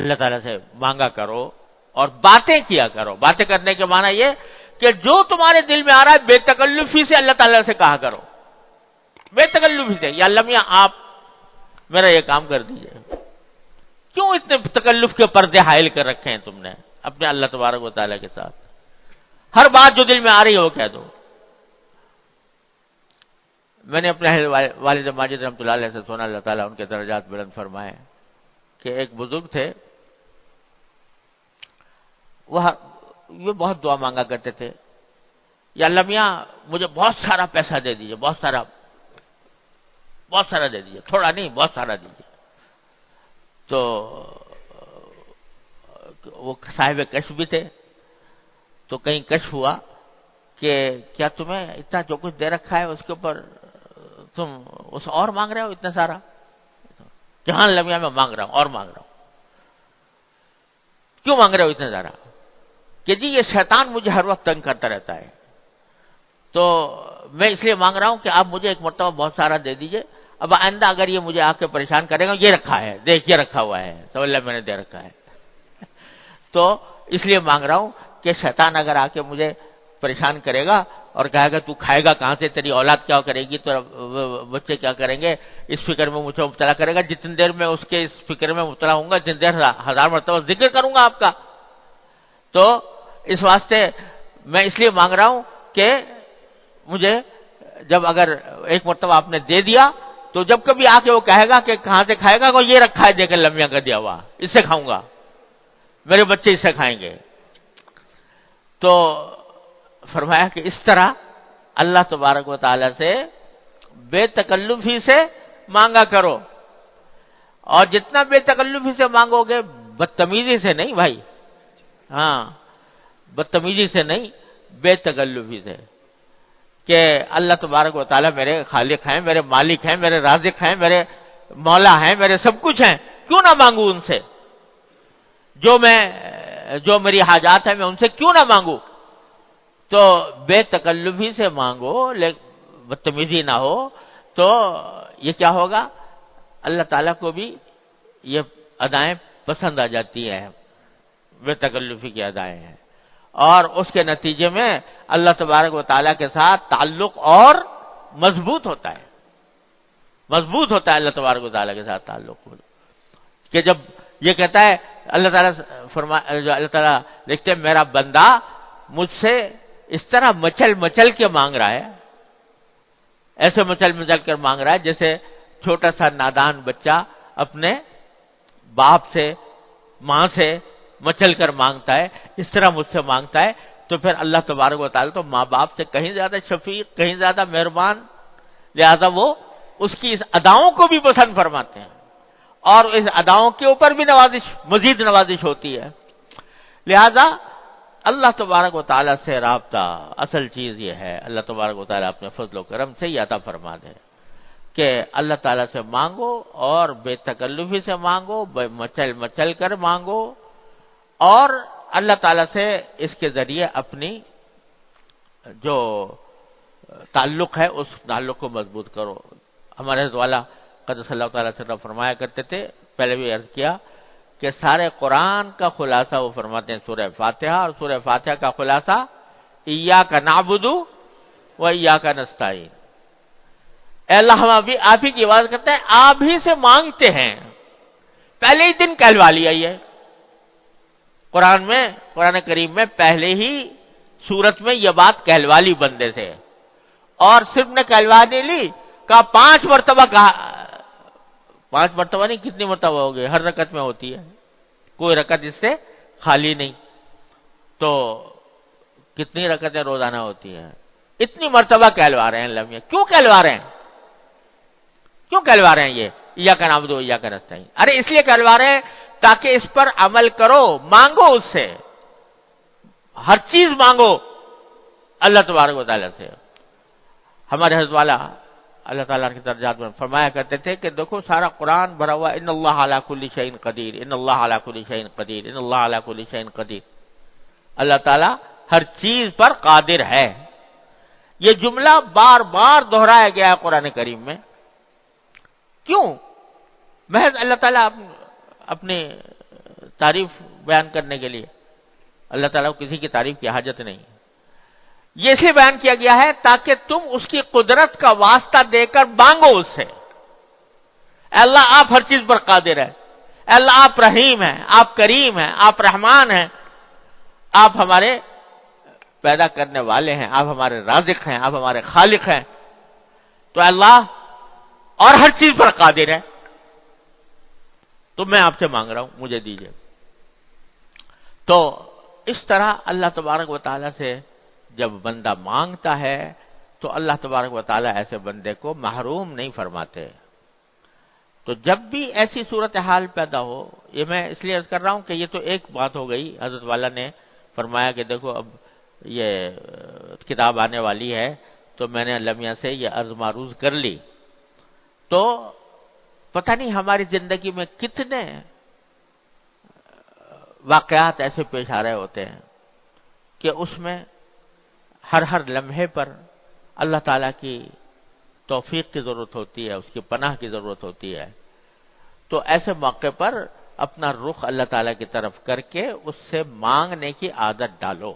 اللہ تعالیٰ سے مانگا کرو اور باتیں کیا کرو. باتیں کرنے کے معنی یہ کہ جو تمہارے دل میں آ رہا ہے بے تکلفی سے اللہ تعالیٰ سے کہا کرو, بے تکلفی سے. یا اللہ میاں آپ میرا یہ کام کر دیجئے. کیوں اتنے تکلف کے پردے حائل کر رکھے ہیں تم نے اپنے اللہ تبارک و تعالیٰ کے ساتھ؟ ہر بات جو دل میں آ رہی ہے وہ کہہ دو. میں نے اپنے والد ماجد رحمۃ اللہ علیہ سے سنا, اللہ تعالیٰ ان کے درجات بلند فرمائے, کہ ایک بزرگ تھے, وہ بہت دعا مانگا کرتے تھے, یا اللہ میاں مجھے بہت سارا پیسہ دے دیجئے, بہت سارا دے دیجئے, تھوڑا نہیں بہت سارا دیجئے. تو وہ صاحب کشف بھی تھے, تو کہیں کشف ہوا کہ کیا تمہیں اتنا جو کچھ دے رکھا ہے اس کے اوپر تم اس اور مانگ رہے ہو اتنا سارا؟ کہ ہاں اللہ میاں میں مانگ رہا ہوں اور مانگ رہا ہوں. کیوں مانگ رہے ہو اتنا سارا؟ کہ جی یہ شیطان مجھے ہر وقت تنگ کرتا رہتا ہے, تو میں اس لیے مانگ رہا ہوں کہ آپ مجھے ایک مرتبہ بہت سارا دے دیجئے. اب آئندہ اگر یہ مجھے آ کے پریشان کرے گا, یہ رکھا ہے دیکھ, یہ رکھا ہوا ہے تو اللہ میں نے دے رکھا ہے, تو اس لیے مانگ رہا ہوں کہ شیطان اگر آ کے مجھے پریشان کرے گا اور کہے گا تو کھائے گا کہاں سے, تیری اولاد کیا کرے گی, تو بچے کیا کریں گے, اس فکر میں مجھے مبتلا کرے گا. جتنی دیر میں اس کے اس فکر میں مبتلا ہوں گا, جتنی دیر 1000 مرتبہ ذکر کروں گا آپ کا. تو اس واسطے میں اس لیے مانگ رہا ہوں کہ مجھے جب اگر ایک مرتبہ آپ نے دے دیا, تو جب کبھی آ کے وہ کہے گا کہ کہاں سے کھائے گا, وہ یہ رکھا ہے دیکھ لمیاں کا دیا ہوا, اس سے کھاؤں گا, میرے بچے اس سے کھائیں گے. تو فرمایا کہ اس طرح اللہ تبارک و تعالی سے بے تکلفی سے مانگا کرو, اور جتنا بے تکلفی سے مانگو گے, بدتمیزی سے نہیں بھائی, ہاں بدتمیزی سے نہیں, بے تکلفی سے, کہ اللہ تبارک و تعالیٰ میرے خالق ہیں, میرے مالک ہیں, میرے رازق ہیں, میرے مولا ہیں, میرے سب کچھ ہیں, کیوں نہ مانگوں ان سے؟ جو میری حاجات ہیں میں ان سے کیوں نہ مانگوں؟ تو بے تکلفی سے مانگو, بدتمیزی نہ ہو, تو یہ کیا ہوگا, اللہ تعالیٰ کو بھی یہ ادائیں پسند آ جاتی ہیں, بے تکلفی کی ادائیں ہیں, اور اس کے نتیجے میں اللہ تبارک و تعالیٰ کے ساتھ تعلق اور مضبوط ہوتا ہے, مضبوط ہوتا ہے اللہ تبارک و تعالیٰ کے ساتھ تعلق. کہ جب یہ کہتا ہے اللہ تعالیٰ اللہ تعالیٰ دیکھتے ہیں میرا بندہ مجھ سے اس طرح مچل مچل کے مانگ رہا ہے, ایسے مچل مچل کر مانگ رہا ہے جیسے چھوٹا سا نادان بچہ اپنے باپ سے ماں سے مچل کر مانگتا ہے, اس طرح مجھ سے مانگتا ہے. تو پھر اللہ تبارک و تعالیٰ تو ماں باپ سے کہیں زیادہ شفیق, کہیں زیادہ مہربان, لہذا وہ اس کی اس اداؤں کو بھی پسند فرماتے ہیں, اور اس اداؤں کے اوپر بھی مزید نوازش ہوتی ہے. لہذا اللہ تبارک و تعالیٰ سے رابطہ اصل چیز یہ ہے, اللہ تبارک و تعالیٰ اپنے فضل و کرم سے یہ عطا فرما دے کہ اللہ تعالیٰ سے مانگو اور بے تکلفی سے مانگو, مچل مچل کر مانگو, اور اللہ تعالیٰ سے اس کے ذریعے اپنی جو تعلق ہے اس تعلق کو مضبوط کرو. ہمارے حضرت والا قدس اللہ تعالیٰ سے فرمایا کرتے تھے, پہلے بھی عرض کیا کہ سارے قرآن کا خلاصہ وہ فرماتے ہیں سورہ فاتحہ, اور سورہ فاتحہ کا خلاصہ ایاک نعبد و ایاک نستعین. اے اللہ ہم آپ ہی کی عبادت کرتے ہیں, آپ ہی سے مانگتے ہیں. پہلے ہی دن کہلوا لیا یہ قرآن کریم میں پہلے ہی سورت میں یہ بات کہلوا لی بندے سے, اور صرف نے کہلوا نہیں لی, کہا 5 مرتبہ کہا, 5 مرتبہ نہیں کتنی مرتبہ ہو گئی, ہر رکعت میں ہوتی ہے, کوئی رکعت اس سے خالی نہیں. تو کتنی رکعتیں روزانہ ہوتی ہیں, اتنی مرتبہ کہلوا رہے ہیں اللہ میاں. کیوں کہلوا رہے ہیں, کیوں کہلوا رہے ہیں یہ ایاک نعبد و ایاک نستعین؟ ارے اس لیے کہلوا رہے ہیں تاکہ اس پر عمل کرو, مانگو اس سے, ہر چیز مانگو اللہ تبارک و تعالیٰ سے. ہمارے حضرت والا اللہ تعالیٰ کے درجات میں فرمایا کرتے تھے کہ دیکھو سارا قرآن بھرا ہوا ان اللہ علی کل شیء قدیر, ان اللہ علی کل شیء قدیر, ان اللہ علی کل شیء قدیر. اللہ تعالیٰ ہر چیز پر قادر ہے. یہ جملہ بار بار دہرایا گیا ہے قرآن کریم میں. کیوں؟ محض اللہ تعالیٰ اپنی تعریف بیان کرنے کے لیے، اللہ تعالیٰ کو کسی کی تعریف کی حاجت نہیں. یہ اسے بیان کیا گیا ہے تاکہ تم اس کی قدرت کا واسطہ دے کر مانگو اس سے. اے اللہ آپ ہر چیز پر قادر ہیں، اے اللہ آپ رحیم ہیں، آپ کریم ہیں، آپ رحمان ہیں، آپ ہمارے پیدا کرنے والے ہیں، آپ ہمارے رازق ہیں، آپ ہمارے خالق ہیں. تو اللہ اور ہر چیز پر قادر ہے، تو میں آپ سے مانگ رہا ہوں، مجھے دیجیے. تو اس طرح اللہ تبارک و تعالیٰ سے جب بندہ مانگتا ہے تو اللہ تبارک و تعالیٰ ایسے بندے کو محروم نہیں فرماتے. تو جب بھی ایسی صورتحال پیدا ہو، یہ میں اس لیے عرض کر رہا ہوں کہ یہ تو ایک بات ہو گئی. حضرت والا نے فرمایا کہ دیکھو اب یہ کتاب آنے والی ہے تو میں نے لمحہ سے یہ عرض معروض کر لی. تو پتہ نہیں ہماری زندگی میں کتنے واقعات ایسے پیش آ رہے ہوتے ہیں کہ اس میں ہر لمحے پر اللہ تعالیٰ کی توفیق کی ضرورت ہوتی ہے، اس کی پناہ کی ضرورت ہوتی ہے. تو ایسے موقع پر اپنا رخ اللہ تعالیٰ کی طرف کر کے اس سے مانگنے کی عادت ڈالو.